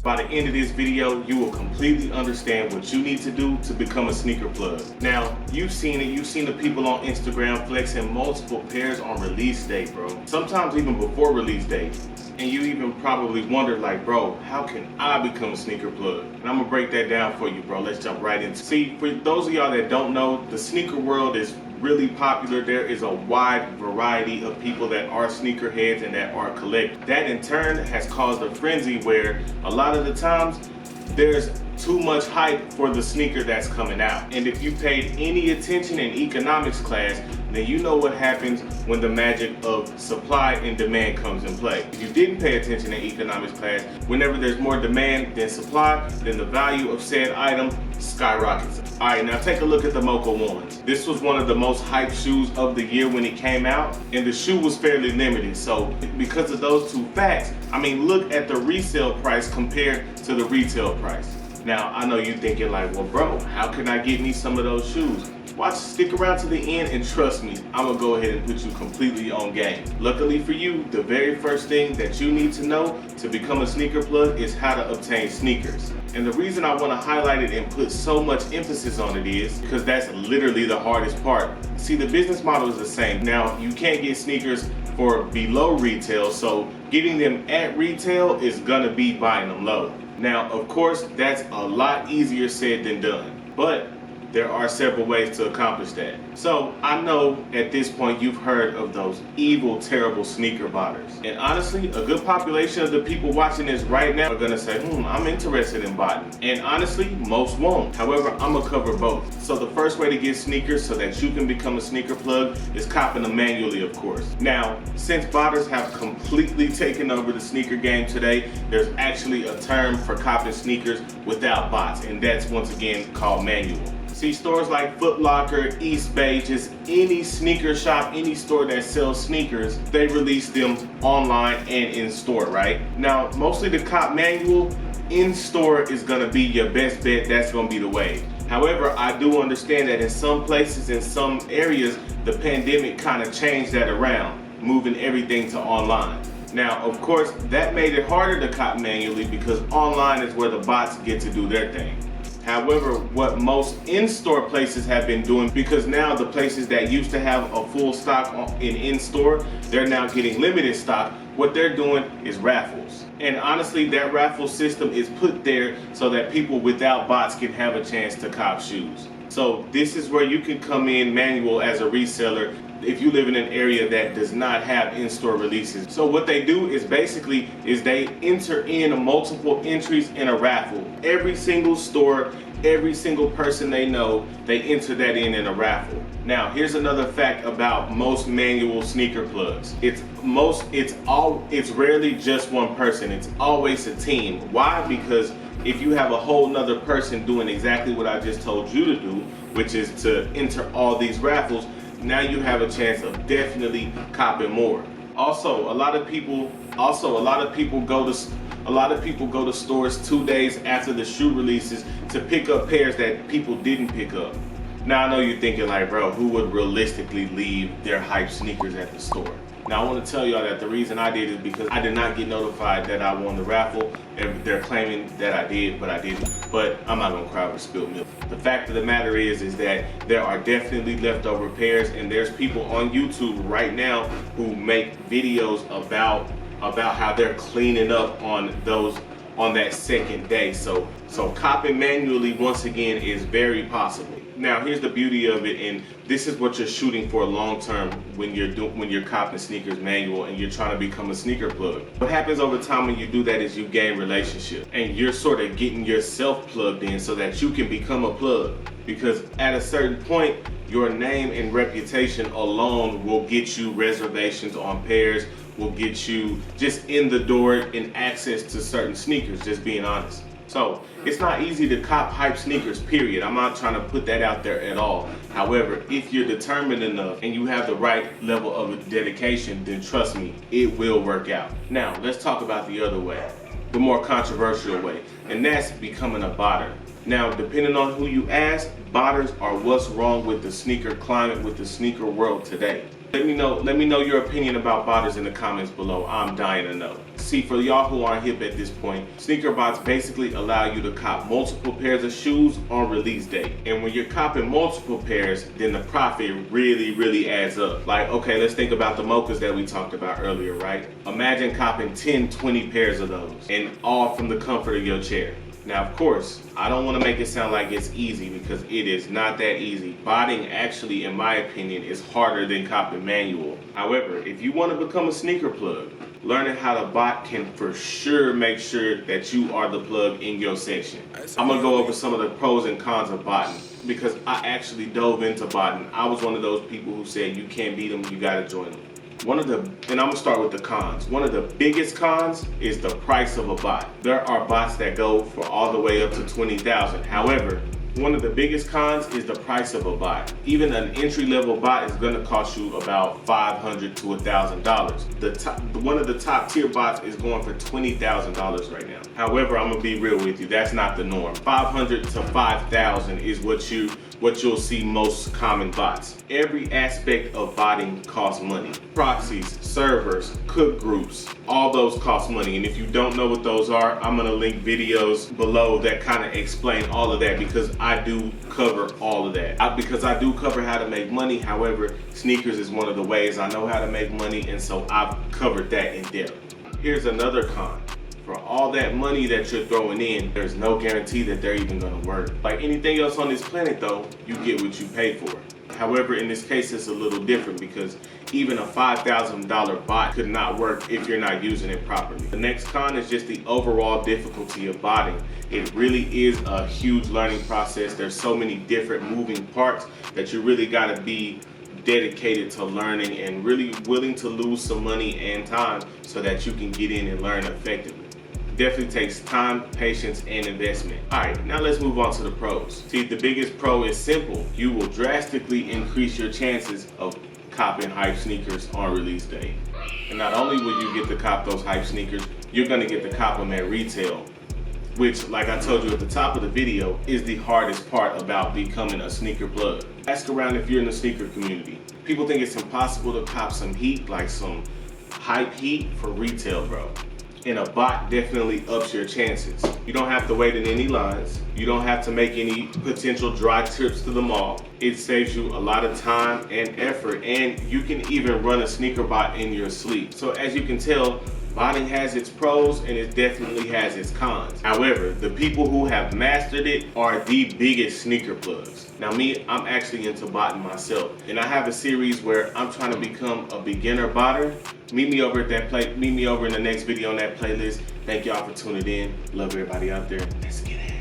By the end of this video, you will completely understand what you need to do to become a sneaker plug. Now, you've seen it. You've seen the people on Instagram flexing multiple pairs on release day, bro. Sometimes even before release day. And you even probably wondered like, bro, how can I become a sneaker plug? And I'm gonna break that down for you, bro. Let's jump right into it. See, for those of y'all that don't know, the sneaker world is really popular. There is a wide variety of people that are sneakerheads and that are collectors. That in turn has caused a frenzy where a lot of the times there's too much hype for the sneaker that's coming out. And if you paid any attention in economics class, then you know what happens when the magic of supply and demand comes in play. If you didn't pay attention in economics class, whenever there's more demand than supply, then the value of said item skyrockets. All right, now take a look at the Mocha ones. This was one of the most hyped shoes of the year when it came out, and the shoe was fairly limited. So because of those two facts, I mean, look at the resale price compared to the retail price. Now, I know you're thinking like, well, bro, how can I get me some of those shoes? Stick around to the end and trust me, I'm gonna go ahead and put you completely on game. Luckily for you, the very first thing that you need to know to become a sneaker plug is how to obtain sneakers. And the reason I wanna highlight it and put so much emphasis on it is because that's literally the hardest part. See, the business model is the same. Now, you can't get sneakers for below retail, so getting them at retail is gonna be buying them low. Now, of course, that's a lot easier said than done, but there are several ways to accomplish that. So I know at this point you've heard of those evil, terrible sneaker botters. And honestly, a good population of the people watching this right now are gonna say, I'm interested in botting. And honestly, most won't. However, I'm gonna cover both. So the first way to get sneakers so that you can become a sneaker plug is copping them manually, of course. Now, since botters have completely taken over the sneaker game today, there's actually a term for copping sneakers without bots, and that's once again called manual. See, stores like Foot Locker, East Bay, just any sneaker shop, any store that sells sneakers, they release them online and in store, right? Now, mostly the cop manual, in store is gonna be your best bet. That's gonna be the way. However, I do understand that in some places, in some areas, the pandemic kind of changed that around, moving everything to online. Now, of course, that made it harder to cop manually because online is where the bots get to do their thing. However, what most in-store places have been doing, because now the places that used to have a full stock in-store, they're now getting limited stock. What they're doing is raffles. And honestly, that raffle system is put there so that people without bots can have a chance to cop shoes. So this is where you can come in manual as a reseller if you live in an area that does not have in-store releases. So what they do is basically they enter in multiple entries in a raffle. Every single store, every single person they know, they enter that in a raffle. Now, here's another fact about most manual sneaker plugs. It's rarely just one person. It's always a team. Why? Because if you have a whole nother person doing exactly what I just told you to do, which is to enter all these raffles, now you have a chance of definitely copping more. Also, a lot of people go to stores 2 days after the shoe releases to pick up pairs that people didn't pick up. Now I know you're thinking like, bro, who would realistically leave their hype sneakers at the store? Now I want to tell y'all that the reason I did is because I did not get notified that I won the raffle, and they're claiming that I did, but I didn't. But I'm not gonna cry over spilled milk. The fact of the matter is that there are definitely leftover pairs, and there's people on YouTube right now who make videos about how they're cleaning up on that second day. So copping manually once again is very possible. Now here's the beauty of it, and this is what you're shooting for long term when you're copping sneakers manual and you're trying to become a sneaker plug. What happens over time when you do that is you gain relationship, and you're sort of getting yourself plugged in so that you can become a plug. Because at a certain point, your name and reputation alone will get you reservations on pairs, will get you just in the door and access to certain sneakers, just being honest. So it's not easy to cop hype sneakers, period. I'm not trying to put that out there at all. However, if you're determined enough and you have the right level of dedication, then trust me, it will work out. Now, let's talk about the other way, the more controversial way, and that's becoming a botter. Now, depending on who you ask, botters are what's wrong with the sneaker climate, with the sneaker world today. Let me know your opinion about botters in the comments below. I'm dying to know. See, for y'all who aren't hip at this point, sneaker bots basically allow you to cop multiple pairs of shoes on release day. And when you're copping multiple pairs, then the profit really adds up. Like, okay, let's think about the mochas that we talked about earlier, right? Imagine copping 10, 20 pairs of those, and all from the comfort of your chair. Now, of course, I don't want to make it sound like it's easy, because it is not that easy. Botting actually, in my opinion, is harder than copping manual. However, if you want to become a sneaker plug, learning how to bot can for sure make sure that you are the plug in your section. I'm going to go over some of the pros and cons of botting, because I actually dove into botting. I was one of those people who said you can't beat them, you got to join them. And I'm gonna start with the cons. One of the biggest cons is the price of a bot. There are bots that go for all the way up to 20,000. However, one of the biggest cons is the price of a bot. Even an entry-level bot is gonna cost you about $500 to $1,000. One of the top tier bots is going for $20,000 right now. However, I'm gonna be real with you, that's not the norm. $500 to $5,000 is what you'll see most common bots. Every aspect of botting costs money. Proxies, servers, cook groups, all those cost money. And if you don't know what those are, I'm gonna link videos below that kind of explain all of that, because I do cover all of that. Because I do cover how to make money. However, sneakers is one of the ways I know how to make money, and so I've covered that in depth. Here's another con. For all that money that you're throwing in, there's no guarantee that they're even gonna work. Like anything else on this planet though, you get what you pay for. However, in this case, it's a little different, because even a $5,000 bot could not work if you're not using it properly. The next con is just the overall difficulty of botting. It really is a huge learning process. There's so many different moving parts that you really gotta be dedicated to learning and really willing to lose some money and time so that you can get in and learn effectively. Definitely takes time, patience, and investment. All right, now let's move on to the pros. See, the biggest pro is simple. You will drastically increase your chances of copping hype sneakers on release day. And not only will you get to cop those hype sneakers, you're gonna get to cop them at retail, which, like I told you at the top of the video, is the hardest part about becoming a sneaker plug. Ask around if you're in the sneaker community. People think it's impossible to cop some heat, like some hype heat, for retail, bro. And a bot definitely ups your chances. You don't have to wait in any lines. You don't have to make any potential dry trips to the mall. It saves you a lot of time and effort, and you can even run a sneaker bot in your sleep. So as you can tell, botting has its pros and it definitely has its cons. However, the people who have mastered it are the biggest sneaker plugs. Now me, I'm actually into botting myself, and I have a series where I'm trying to become a beginner botter. Meet me over in the next video on that playlist. Thank y'all for tuning in. Love everybody out there. Let's get it.